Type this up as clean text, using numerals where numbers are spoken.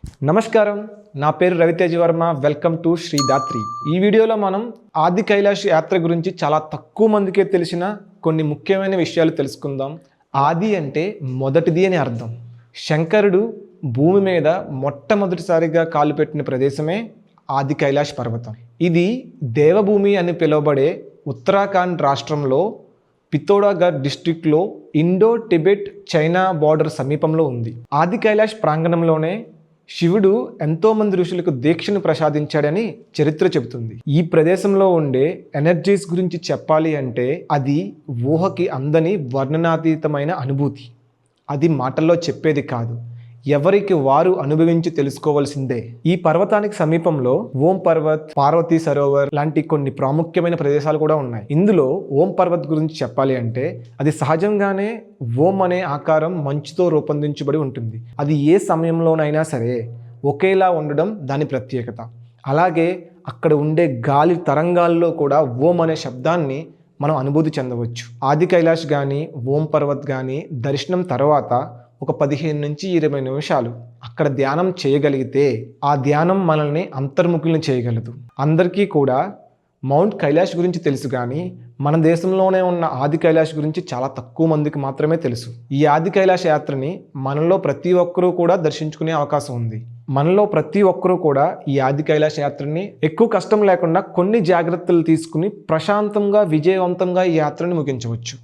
నమస్కారం, నా పేరు రవితేజ వర్మ. Welcome to Sridatri. ఈ వీడియోలో మనం ఆది కైలాష్ యాత్ర గురించి చాలా తక్కువ మందికే తెలిసిన కొన్ని ముఖ్యమైన విషయాలు తెలుసుకుందాం. ఆది అంటే మొదటిది అని అర్థం. శంకరుడు భూమి మీద మొట్టమొదటిసారిగా కాలు పెట్టిన ప్రదేశమే ఆది కైలాష్ పర్వతం. ఇది దేవభూమి అని పిలువబడే ఉత్తరాఖండ్ రాష్ట్రంలో పితోడాగఢ్ డిస్ట్రిక్ట్లో ఇండో టిబెట్ చైనా బార్డర్ సమీపంలో ఉంది. ఆది కైలాష్ ప్రాంగణంలోనే శివుడు ఎంతోమంది ఋషులకు దీక్షను ప్రసాదించాడని చరిత్ర చెబుతుంది. ఈ ప్రదేశంలో ఉండే ఎనర్జీస్ గురించి చెప్పాలి అంటే అది ఊహకి అందని వర్ణనాతీతమైన అనుభూతి. అది మాటల్లో చెప్పేది కాదు, ఎవరికి వారు అనుభవించి తెలుసుకోవాల్సిందే. ఈ పర్వతానికి సమీపంలో ఓం పర్వత్, పార్వతీ సరోవర్ లాంటి కొన్ని ప్రాముఖ్యమైన ప్రదేశాలు కూడా ఉన్నాయి. ఇందులో ఓం పర్వత్ గురించి చెప్పాలి అంటే అది సహజంగానే ఓం అనే ఆకారం మంచుతో రూపొందించబడి ఉంటుంది. అది ఏ సమయంలోనైనా సరే ఒకేలా ఉండడం దాని ప్రత్యేకత. అలాగే అక్కడ ఉండే గాలి తరంగాల్లో కూడా ఓం అనే శబ్దాన్ని మనం అనుభూతి చెందవచ్చు. ఆది కైలాష్ కానీ ఓం పర్వత్ కానీ దర్శనం తర్వాత ఒక 15 నుంచి 20 నిమిషాలు అక్కడ ధ్యానం చేయగలిగితే ఆ ధ్యానం మనల్ని అంతర్ముఖుల్ని చేయగలదు. అందరికీ కూడా మౌంట్ కైలాష్ గురించి తెలుసు, కానీ మన దేశంలోనే ఉన్న ఆది కైలాష్ గురించి చాలా తక్కువ మందికి మాత్రమే తెలుసు. ఈ ఆది కైలాష్ యాత్రని మనలో ప్రతి ఒక్కరూ కూడా దర్శించుకునే అవకాశం ఉంది. మనలో ప్రతి ఒక్కరూ కూడా ఈ ఆది కైలాష్ యాత్రని ఎక్కువ కష్టం లేకుండా కొన్ని జాగ్రత్తలు తీసుకుని ప్రశాంతంగా విజయవంతంగా ఈ యాత్రని ముగించవచ్చు.